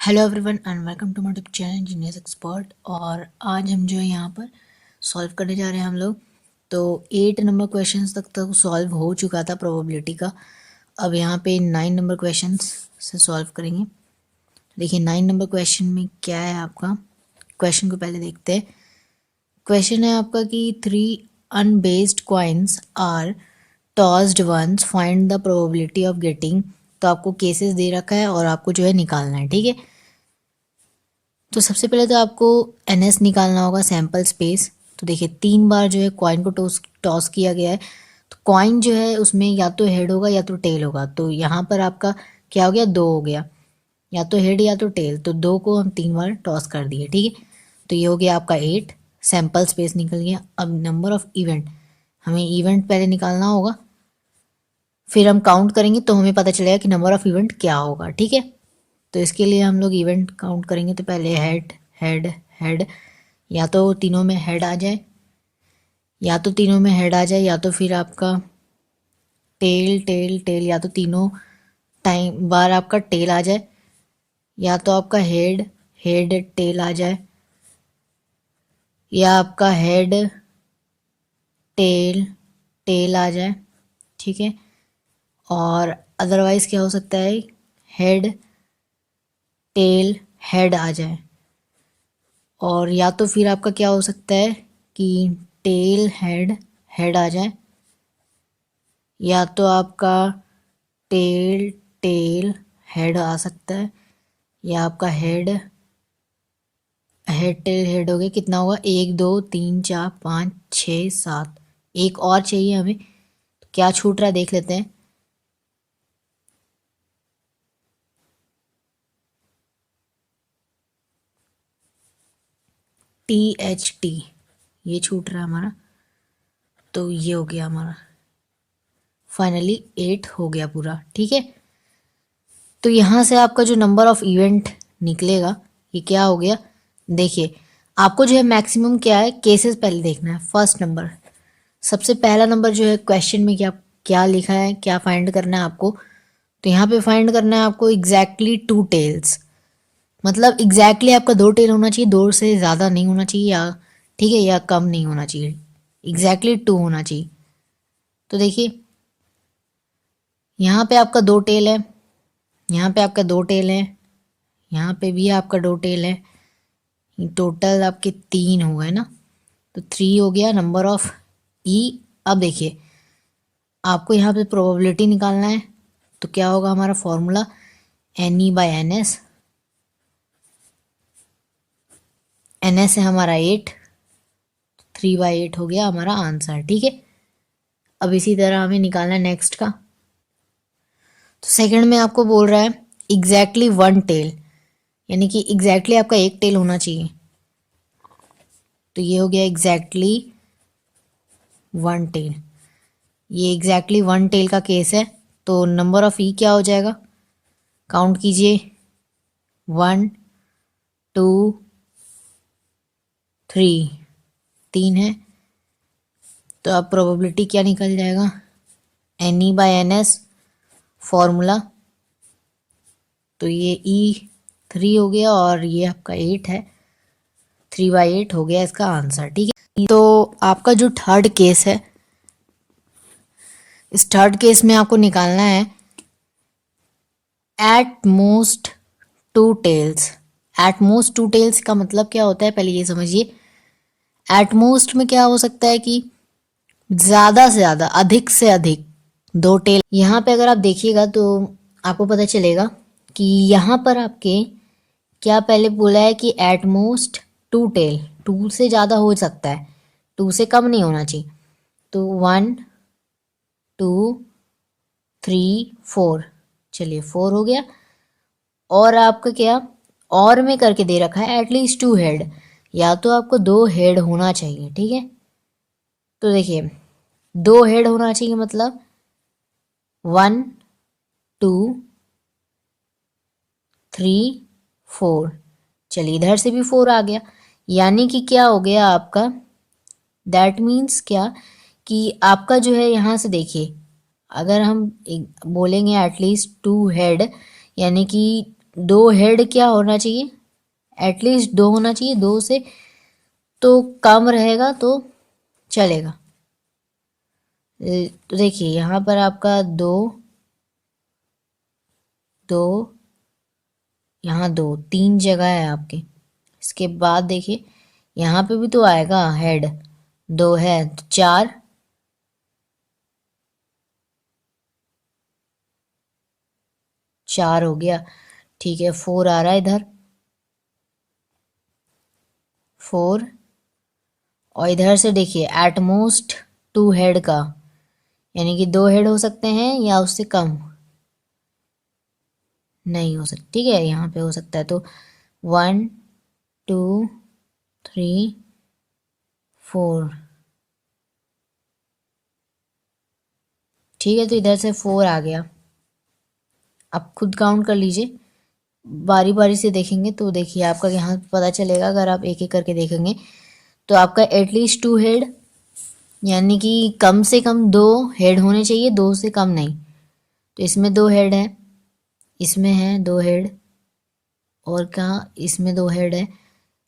Hello everyone and welcome to my YouTube channel engineers expert. और आज हम जो है यहाँ पर सॉल्व करने जा रहे हैं हम लोग। तो 8 नंबर क्वेश्चंस तक सॉल्व हो चुका था प्रोबेबिलिटी का। अब यहाँ पे 9 नंबर क्वेश्चंस से सॉल्व करेंगे। देखिए 9 नंबर क्वेश्चन में क्या है आपका। क्वेश्चन को पहले देखते हैं। क्वेश्चन है आपका कि 3 unbiased coins are tossed once, find the probability of getting. तो आपको केसेस दे रखा है और आपको जो है निकालना है, ठीक है। तो सबसे पहले तो आपको NS निकालना होगा, सैम्पल स्पेस। तो देखिए 3 बार जो है कॉइन को टॉस किया गया है। तो कॉइन जो है उसमें या तो हेड होगा या तो टेल होगा। तो यहाँ पर आपका क्या हो गया, 2 हो गया, या तो हेड या तो टेल। तो 2 को हम 3 बार टॉस कर दिए, ठीक है। तो ये हो गया आपका 8, सैम्पल स्पेस निकल गया। अब नंबर ऑफ इवेंट, हमें इवेंट पहले निकालना होगा, फिर हम काउंट करेंगे तो हमें पता चलेगा कि नंबर ऑफ इवेंट क्या होगा, ठीक है। तो इसके लिए हम लोग इवेंट काउंट करेंगे। तो पहले हेड हेड हेड, या तो तीनों में हेड आ जाए, या तो फिर आपका टेल टेल टेल, या तो तीनों टाइम बार आपका टेल आ जाए, या तो आपका हेड हेड टेल आ जाए, या आपका हेड टेल टेल आ जाए, ठीक है। और अदरवाइज क्या हो सकता है, हेड टेल हेड आ जाए। और या तो फिर आपका क्या हो सकता है कि टेल हेड हेड आ जाए, या तो आपका टेल टेल हेड आ सकता है, या आपका हेड हेड टेल हेड हो गया। कितना होगा, 1 2 3 4 5 6 7, एक और चाहिए हमें। तो क्या छूट रहा है देख लेते हैं। THT ये छूट रहा है हमारा। तो ये हो गया हमारा, फाइनली 8 हो गया पूरा, ठीक है। तो यहाँ से आपका जो नंबर ऑफ इवेंट निकलेगा ये क्या हो गया। देखिए आपको जो है मैक्सिमम क्या है, केसेस पहले देखना है। फर्स्ट नंबर, सबसे पहला नंबर जो है क्वेश्चन में क्या क्या लिखा है, क्या फाइंड करना है आपको। तो यहाँ पे फाइंड करना है आपको एग्जैक्टली 2 टेल्स। मतलब एग्जैक्टली आपका 2 टेल होना चाहिए, 2 से ज़्यादा नहीं होना चाहिए, या ठीक है, या कम नहीं होना चाहिए, एग्जैक्टली 2 होना चाहिए। तो देखिए यहाँ पे आपका 2 टेल है, यहाँ पे आपका 2 टेल है, यहाँ पे भी आपका 2 टेल है। टोटल आपके 3 हो गए ना। तो 3 हो गया नंबर ऑफ ई। अब देखिए आपको यहाँ पे प्रोबेबिलिटी निकालना है। तो क्या होगा हमारा फॉर्मूला, NE/NS। NS है हमारा 8, 3/8 हो गया हमारा आंसर, ठीक है। अब इसी तरह हमें निकालना है नेक्स्ट का। तो सेकंड में आपको बोल रहा है एग्जैक्टली 1 टेल, यानी कि एग्जैक्टली आपका 1 टेल होना चाहिए। तो ये हो गया एग्जैक्टली 1 टेल। ये एग्जैक्टली 1 टेल का केस है। तो नंबर ऑफ ई क्या हो जाएगा, काउंट कीजिए, 1 2 3, 3 है। तो अब प्रोबेबिलिटी क्या निकल जाएगा, NE/NS फॉर्मूला। तो ये E3 हो गया और ये आपका 8 है, 3/8 हो गया इसका आंसर, ठीक है। तो आपका जो थर्ड केस है, इस थर्ड केस में आपको निकालना है at most 2 tails. At most 2 tails का मतलब क्या होता है, पहले ये समझिए। एट मोस्ट में क्या हो सकता है कि ज़्यादा से ज़्यादा, अधिक से अधिक 2 टेल। यहाँ पे अगर आप देखिएगा तो आपको पता चलेगा कि यहाँ पर आपके क्या पहले बोला है कि एट मोस्ट 2 टेल, 2 से ज़्यादा हो सकता है, 2 से कम नहीं होना चाहिए। तो 1 2 3 4, चलिए 4 हो गया। और आपका क्या, और में करके दे रखा है एटलीस्ट 2 हेड, या तो आपको 2 हेड होना चाहिए, ठीक है। तो देखिए 2 हेड होना चाहिए मतलब 1 2 3 4, चलिए इधर से भी 4 आ गया। यानी कि क्या हो गया आपका, दैट मीन्स क्या कि आपका जो है यहाँ से देखिए, अगर हम बोलेंगे एटलीस्ट 2 हेड, यानी कि दो हेड क्या होना चाहिए, एटलीस्ट दो होना चाहिए, दो से तो कम रहेगा तो चलेगा। तो देखिए यहाँ पर आपका दो, दो, यहाँ दो, तीन जगह है आपके। इसके बाद देखिए यहाँ पे भी तो आएगा हेड, दो है तो चार, चार हो गया। ठीक है, फोर आ रहा है इधर, फोर। और इधर से देखिए एटमोस्ट टू हेड का, यानी कि दो हेड हो सकते हैं या उससे कम नहीं हो सकते। ठीक है, यहाँ पे हो सकता है तो वन, टू, थ्री, फोर। ठीक है, तो इधर से फोर आ गया। आप खुद काउंट कर लीजिए, बारी बारी से देखेंगे तो देखिए आपका यहाँ पता चलेगा। अगर आप एक एक करके देखेंगे तो आपका एटलीस्ट टू हेड, यानी कि कम से कम दो हेड होने चाहिए, दो से कम नहीं। तो इसमें दो हेड है, इसमें है दो हेड, और कहाँ इसमें दो हेड है,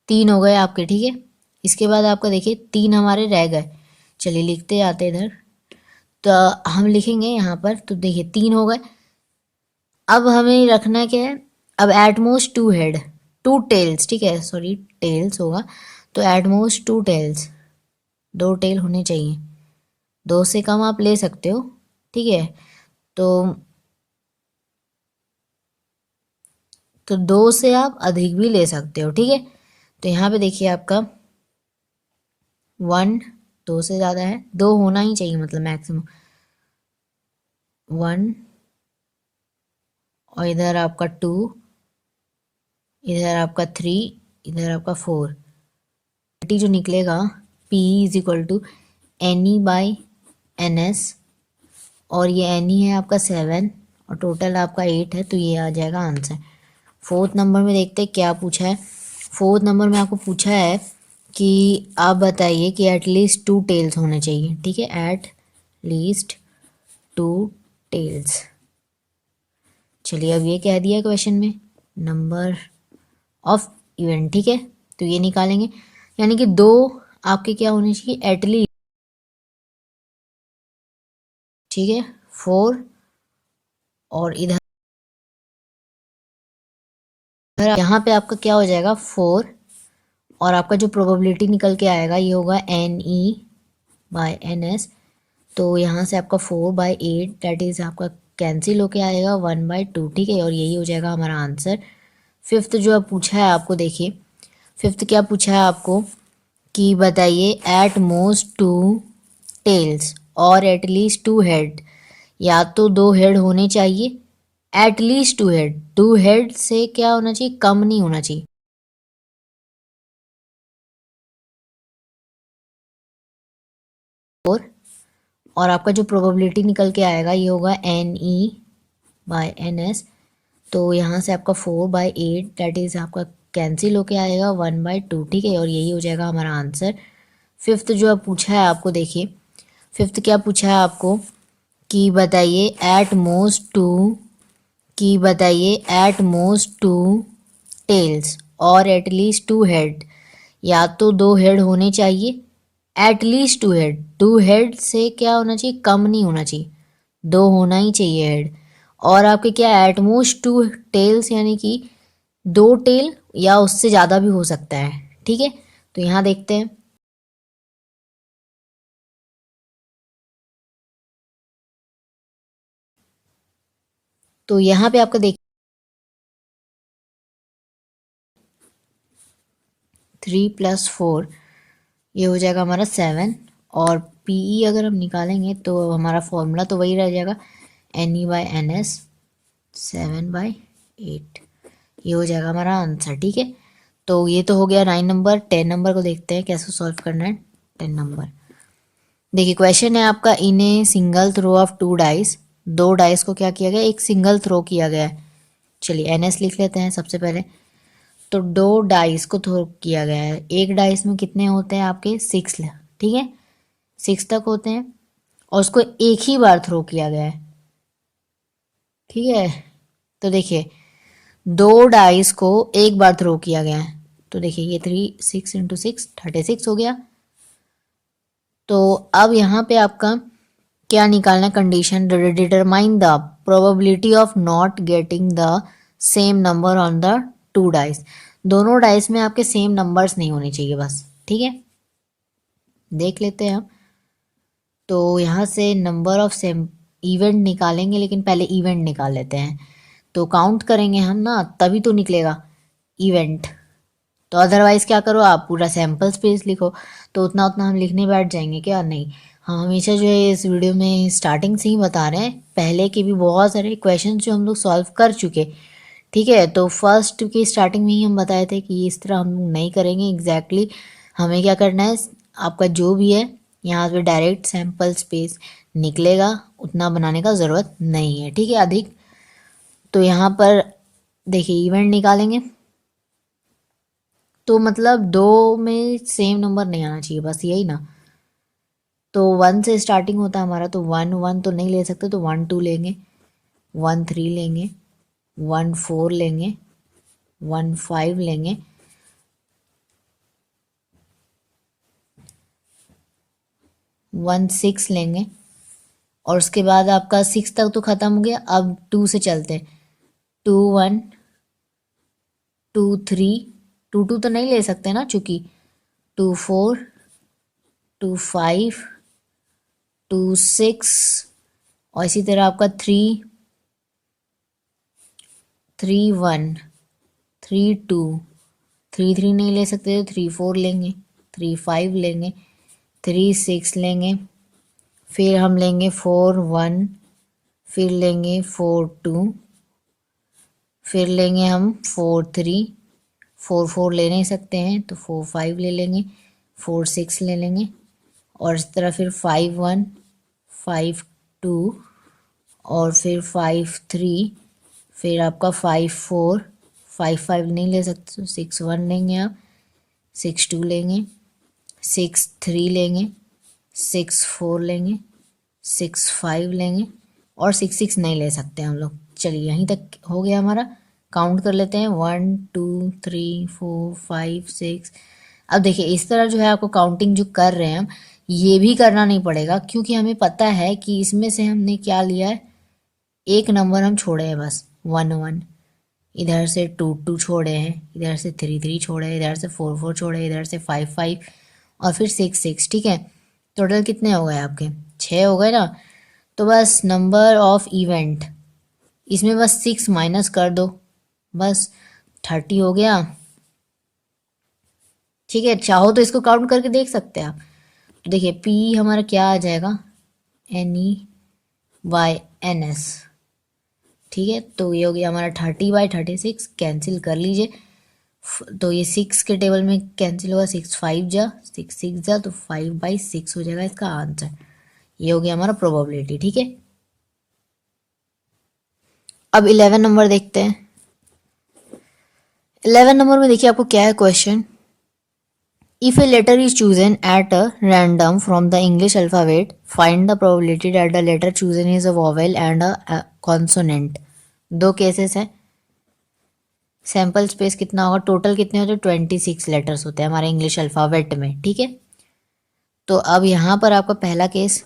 तीन हो गए आपके। ठीक है, इसके बाद आपका देखिए तीन हमारे रह गए। चलिए लिखते जाते इधर, तो हम लिखेंगे यहाँ पर, तो देखिए तीन हो गए। अब हमें रखना क्या है, अब at most two head, two tails, ठीक है, सॉरी टेल्स होगा, तो एटमोस्ट टू टेल्स, दो टेल होने चाहिए, दो से कम आप ले सकते हो। ठीक है, तो दो से आप अधिक भी ले सकते हो। ठीक है, तो यहाँ पे देखिए आपका वन, दो से ज़्यादा है, दो होना ही चाहिए मतलब मैक्सिमम, वन, और इधर आपका टू, इधर आपका थ्री, इधर आपका फोर। जो निकलेगा P is equal to n E by N S, और ये एन ई है आपका सेवन, और टोटल आपका एट है, तो ये आ जाएगा आंसर। फोर्थ नंबर में देखते हैं क्या पूछा है। फोर्थ नंबर में आपको पूछा है कि आप बताइए कि एटलीस्ट टू टेल्स होने चाहिए। ठीक है, एट लीस्ट टू टेल्स। चलिए अब ये कह दिया क्वेश्चन में, नंबर ऑफ इवेंट। ठीक है, तो ये निकालेंगे, यानी कि दो आपके क्या होने चाहिए एटलीस्ट। ठीक है, फोर, और इधर यहाँ पे आपका क्या हो जाएगा फोर, और आपका जो प्रोबेबिलिटी निकल के आएगा ये होगा N E by N S. तो यहाँ से आपका four by eight, that is आपका कैंसिल होके आएगा वन बाई टू। ठीक है, और यही हो जाएगा हमारा आंसर। फिफ्थ जो अब पूछा है आपको, देखिए फिफ्थ क्या पूछा है आपको कि बताइए एट मोस्ट टू टेल्स और एटलीस्ट टू हेड, या तो दो हेड होने चाहिए, at least two head, two head से क्या होना चाहिए, कम नहीं होना चाहिए। और आपका जो प्रोबेबिलिटी निकल के आएगा ये होगा N E by N S. तो यहाँ से आपका four by eight, that is आपका कैंसिल होके आएगा वन बाई टू। ठीक है, और यही हो जाएगा हमारा आंसर। फिफ्थ जो अब पूछा है आपको, देखिए फिफ्थ क्या पूछा है आपको कि बताइए एट मोस्ट टू, कि बताइए एट मोस्ट टू टेल्स और एटलीस्ट टू हेड, या तो दो हेड होने चाहिए, at least two head, two head से क्या होना चाहिए, कम नहीं होना चाहिए, दो होना ही चाहिए हेड। और आपके क्या एटमोस्ट टू टेल्स, यानी कि दो टेल या उससे ज़्यादा भी हो सकता है। ठीक है, तो यहाँ देखते हैं, तो यहाँ पे आपका देख थ्री प्लस फोर, ये हो जाएगा हमारा सेवन। और पीई अगर हम निकालेंगे तो हमारा फॉर्मूला तो वही रह जाएगा, N E by N S, seven by eight. ये हो जाएगा हमारा आंसर। ठीक है, तो ये तो हो गया नाइन नंबर। टेन नंबर को देखते हैं कैसे सॉल्व करना है। टेन नंबर देखिए, क्वेश्चन है आपका, in a single throw of two dice, दो डाइस को क्या किया गया, एक सिंगल थ्रो किया गया है। चलिए एन एस लिख लेते हैं सबसे पहले। तो दो डाइस को थ्रो किया गया है, एक डाइस में कितने होते हैं आपके, सिक्स। ठीक है, सिक्स तक होते हैं, और उसको एक ही बार थ्रो किया गया है। ठीक है, तो देखिए दो डाइस को एक बार थ्रो किया गया है। तो देखिए ये 6 इंटू 6 36 हो गया। तो अब यहाँ पे आपका क्या निकालना condition, determine the probability of not getting the same number on the two dice. दोनों डाइस में आपके सेम नंबर्स नहीं होने चाहिए बस, ठीक है। देख लेते हैं हम। तो यहाँ से नंबर ऑफ सेम इवेंट निकालेंगे, लेकिन पहले इवेंट निकाल लेते हैं। तो काउंट करेंगे हम ना, तभी तो निकलेगा इवेंट। तो अदरवाइज क्या करो, आप पूरा सैम्पल स्पेस लिखो। तो उतना उतना हम लिखने बैठ जाएंगे क्या, नहीं। हम हमेशा जो है इस वीडियो में स्टार्टिंग से ही बता रहे हैं, पहले के भी बहुत सारे क्वेश्चन जो हम लोग सॉल्व कर चुके, ठीक है। तो फर्स्ट की स्टार्टिंग में ही हम बताए थे कि इस तरह हम लोग नहीं करेंगे एग्जैक्टली। हमें क्या करना है, आपका जो भी है यहाँ पे डायरेक्ट सैम्पल स्पेस निकलेगा, उतना बनाने का ज़रूरत नहीं है, ठीक है, अधिक। तो यहाँ पर देखिए इवेंट निकालेंगे, तो मतलब दो में सेम नंबर नहीं आना चाहिए, बस यही ना। तो 1 से स्टार्टिंग होता है हमारा, तो 1 1 तो नहीं ले सकते, तो 1 2 लेंगे, 1 3 लेंगे, 1 4 लेंगे, 1 5 लेंगे, 1 6 लेंगे। और उसके बाद आपका 6 तक तो ख़त्म हो गया। अब 2 से चलते हैं, 2 1 2 3, 2 2 तो नहीं ले सकते ना, चूँकि 2 4 2 5 2 6, और इसी तरह आपका 3 3 1 3 2, 3 3 नहीं ले सकते तो 3 4 लेंगे, 3 5 लेंगे, 3 6 लेंगे, फिर हम लेंगे 4 1, फिर लेंगे 4 2, फिर लेंगे हम 4 3, 4 4 ले नहीं सकते हैं तो 4 5 ले लेंगे, 4 6 ले लेंगे, और इस तरह फिर 5 1 5 2, और फिर 5 3, फिर आपका 5 4, 5 5 नहीं ले सकते तो 6 1 लेंगे आप, 6 2 लेंगे, 6 3 लेंगे, 6 4 लेंगे, 6 5 लेंगे, और 6 6 नहीं ले सकते हम लोग। चलिए यहीं तक हो गया हमारा। काउंट कर लेते हैं, 1 2 3 4 5 6। अब देखिए इस तरह जो है आपको काउंटिंग जो कर रहे हैं हम, ये भी करना नहीं पड़ेगा, क्योंकि हमें पता है कि इसमें से हमने क्या लिया है, एक नंबर हम छोड़े हैं बस, 1 1। इधर से 2 2 छोड़े हैं, इधर से 3 3 छोड़े हैं, इधर से 4 4 छोड़े हैं, इधर से 5 5, और फिर 6 6, ठीक है। टोटल कितने हो गए आपके, 6 हो गए ना। तो बस नंबर ऑफ इवेंट, इसमें बस 6 माइनस कर दो, बस 30 हो गया, ठीक है। चाहो तो इसको काउंट करके देख सकते हैं आप। तो देखिए पी हमारा क्या आ जाएगा, NEYNS, ठीक है। तो ये हो गया हमारा 30/36, कैंसिल कर लीजिए। तो ये 6 के टेबल में कैंसिल होगा, 6 5 जा, 6 6 जा, तो 5/6 हो जाएगा इसका आंसर। ये हो गया हमारा प्रोबेबिलिटी, ठीक है। अब 11 नंबर देखते हैं। 11 नंबर में देखिए आपको क्या है question, if a letter is chosen at a random from the English alphabet, find the probability that the letter chosen is a vowel and a consonant. दो केसेस हैं, सैम्पल स्पेस कितना होगा, टोटल कितने होते हैं, 26 लेटर्स होते हैं हमारे इंग्लिश अल्फ़ाबेट में, ठीक है। तो अब यहाँ पर आपका पहला केस,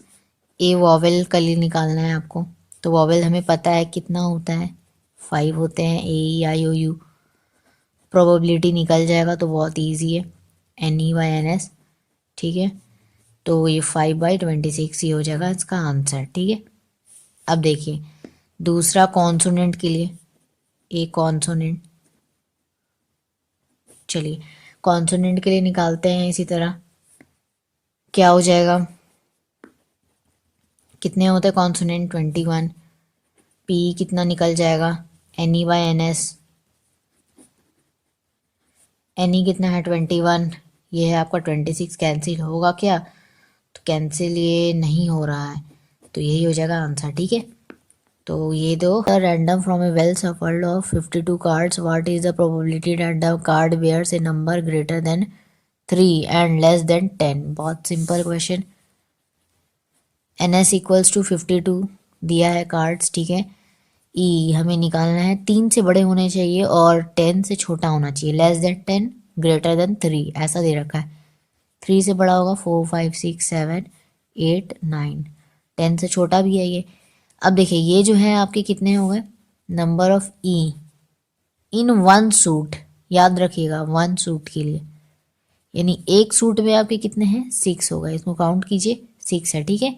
ए वॉवेल का लिए निकालना है आपको। तो वॉवेल हमें पता है कितना होता है, 5 होते हैं, AEIOU। प्रोबेबिलिटी निकल जाएगा तो बहुत ईजी है, NEYNS, ठीक है। तो ये 5/26 ही हो जाएगा इसका आंसर, ठीक है। अब देखिए दूसरा कॉन्सोनेंट के लिए, ए कॉन्सोनेंट, चलिए कॉन्सोनेंट के लिए निकालते हैं इसी तरह। क्या हो जाएगा, कितने होते हैं कॉन्सोनेंट, 21। पी कितना निकल जाएगा, NEYNS, एनी कितना है 21, ये है आपका 26। कैंसिल होगा क्या, तो कैंसिल ये नहीं हो रहा है, तो यही हो जाएगा आंसर, ठीक है। तो ये दो, random from a well shuffled of 52 cards, what is the probability that the card bears a number greater than 3 and less than 10। बहुत simple question. NS equals to 52 दिया है कार्ड्स, ठीक है। ई हमें निकालना है, 3 से बड़े होने चाहिए और 10 से छोटा होना चाहिए, लेस देन 10 ग्रेटर देन 3 ऐसा दे रखा है। 3 से बड़ा होगा 4 5 6 7 8 9, 10 से छोटा भी है ये। अब देखिए ये जो है आपके कितने हो गए, number of E in one suit, याद रखिएगा वन सूट के लिए, यानी एक सूट में आपके कितने हैं 6 हो गए, इसको काउंट कीजिए 6 है, ठीक है।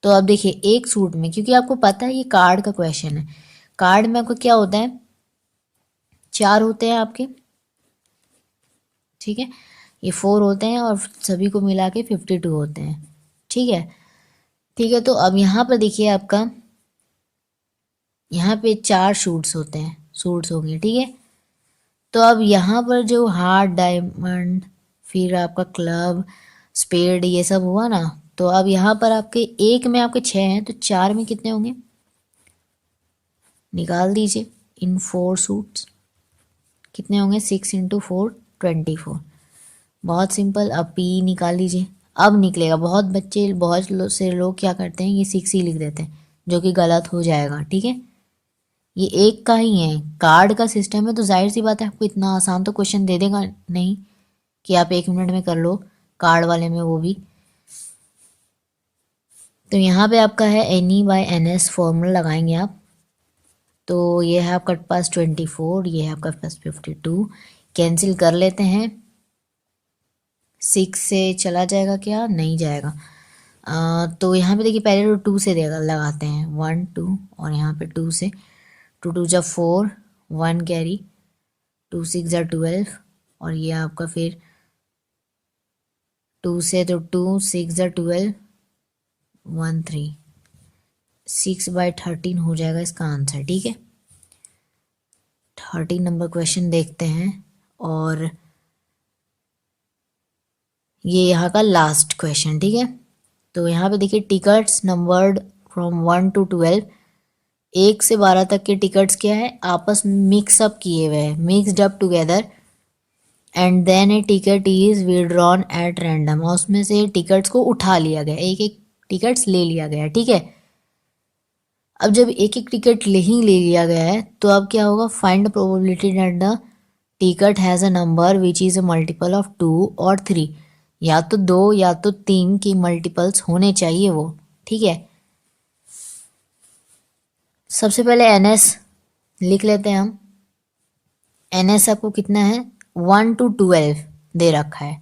तो अब देखिए एक सूट में, क्योंकि आपको पता है ये कार्ड का क्वेश्चन है, कार्ड में आपको क्या होता है 4 होते हैं आपके, ठीक है, ये 4 होते हैं और सभी को मिला के 52 होते हैं, ठीक है। ठीक है, तो अब यहाँ पर देखिए आपका यहाँ पे 4 शूट्स होते हैं, सूट्स होंगे, ठीक है। तो अब यहाँ पर जो हार्ट डायमंड फिर आपका क्लब स्पेड ये सब हुआ ना, तो अब यहाँ पर आपके एक में आपके 6 हैं, तो 4 में कितने होंगे निकाल दीजिए, इन 4 सूट्स कितने होंगे 6 इंटू 4 24, बहुत सिंपल। अब पी निकाल लीजिए, अब निकलेगा, बहुत बच्चे से लोग क्या करते हैं ये 6 ही लिख देते हैं, जो कि गलत हो जाएगा, ठीक है। ये एक का ही है, कार्ड का सिस्टम है, तो जाहिर सी बात है आपको इतना आसान तो क्वेश्चन दे देगा नहीं कि आप 1 मिनट में कर लो, कार्ड वाले में वो भी। तो यहाँ पे आपका है NE/NS फॉर्मूला लगाएंगे आप, तो ये है आपका पास 24, ये है आपका पास 52, कैंसिल कर लेते हैं, 6 से चला जाएगा क्या, नहीं जाएगा। तो यहाँ पे देखिए पहले तो 2 से देगा लगाते हैं, 1 2 और यहाँ पे 2 से, 2 2 जा 4, 1 कैरी, 2 6 जा 12 और ये आपका फिर 2 से, तो 2 6 जा 12 1 3, 6/13 हो जाएगा इसका आंसर, ठीक है। 13 नंबर क्वेश्चन देखते हैं, और ये यहाँ का लास्ट क्वेश्चन, ठीक है। तो यहाँ पे देखिए टिकट्स नंबर्ड फ्रॉम 1 to 12, 1 से 12 तक के टिकट्स क्या है आपस में मिक्स अप किए हुए हैं, mixed up together, and then a ticket is withdrawn at random, और उसमें से टिकट्स को उठा लिया गया, एक एक टिकट्स ले लिया गया, ठीक है। अब जब एक एक टिकट ही ले लिया गया है, तो अब क्या होगा, find the probability that the ticket has a number which is a multiple of 2 और 3, या तो 2 या तो 3 की मल्टीपल्स होने चाहिए वो, ठीक है। सबसे पहले NS लिख लेते हैं हम, NS आपको कितना है 1 to 12 दे रखा है।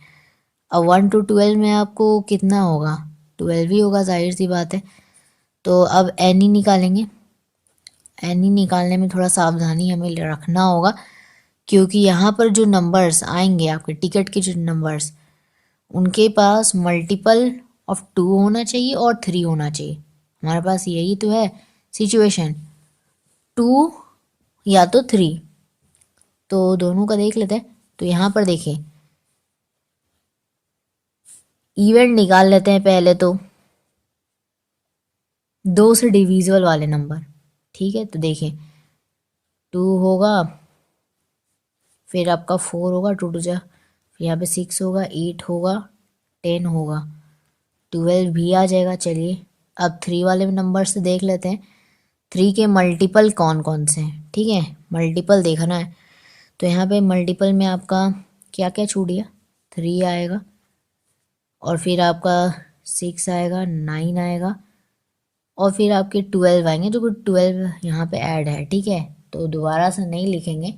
अब 1 to 12 में आपको कितना होगा 12 ही होगा, जाहिर सी बात है। तो अब NE निकालेंगे, NE निकालने में थोड़ा सावधानी हमें रखना होगा, क्योंकि यहाँ पर जो नंबर्स आएंगे आपके टिकट के जो नंबर्स, उनके पास मल्टीपल ऑफ 2 होना चाहिए और 3 होना चाहिए, हमारे पास यही तो है सिचुएशन, 2 या तो 3, तो दोनों का देख लेते हैं। तो यहाँ पर देखिए इवेंट निकाल लेते हैं पहले, तो 2 से डिविजिबल वाले नंबर, ठीक है। तो देखिए 2 होगा, फिर आपका 4 होगा, 2 2 जा, फिर यहाँ पे 6 होगा, 8 होगा, 10 होगा, 12 भी आ जाएगा। चलिए अब 3 वाले नंबर से देख लेते हैं, 3 के मल्टीपल कौन कौन से हैं, ठीक है, मल्टीपल देखना है। तो यहाँ पे मल्टीपल में आपका क्या क्या छूट गया, 3 आएगा, और फिर आपका 6 आएगा, 9 आएगा, और फिर आपके 12 आएंगे, जो कि 12 यहाँ पे ऐड है, ठीक है। तो दोबारा से नहीं लिखेंगे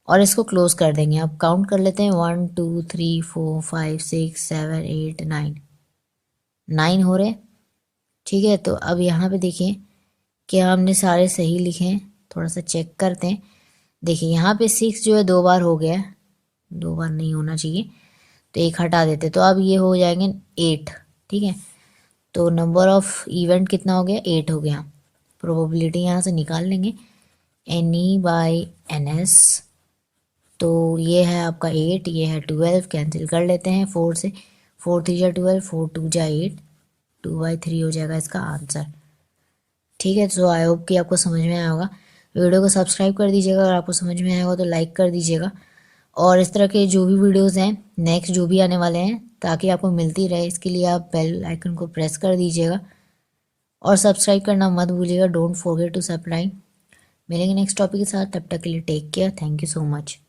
और इसको क्लोज कर देंगे। अब काउंट कर लेते हैं, 1 2 3 4 5 6 7 8 9, 9 हो रहे, ठीक है। तो अब यहाँ पे देखिए क्या हमने सारे सही लिखे हैं, थोड़ा सा चेक करते हैं। देखिए यहाँ पे 6 जो है 2 बार हो गया, 2 बार नहीं होना चाहिए, तो एक हटा देते, तो अब ये हो जाएंगे 8, ठीक है। तो नंबर ऑफ इवेंट कितना हो गया 8 हो गया, प्रोबेबिलिटी यहाँ से निकाल लेंगे, NE/NS, तो ये है आपका 8, ये है 12, कैंसिल कर लेते हैं 4 से, 4 3 जा 12, 4 2 जा 8, 2/3 हो जाएगा इसका आंसर, ठीक है। सो आई होप कि आपको समझ में आया होगा। वीडियो को सब्सक्राइब कर दीजिएगा, अगर आपको समझ में आया होगा तो लाइक कर दीजिएगा, और इस तरह के जो भी वीडियोस हैं नेक्स्ट जो भी आने वाले हैं, ताकि आपको मिलती रहे, इसके लिए आप बेल आइकन को प्रेस कर दीजिएगा, और सब्सक्राइब करना मत भूलिएगा, डोंट फॉरगेट टू सब्सक्राइब। मिलेंगे नेक्स्ट टॉपिक के साथ, तब तक के लिए take care, thank you so much.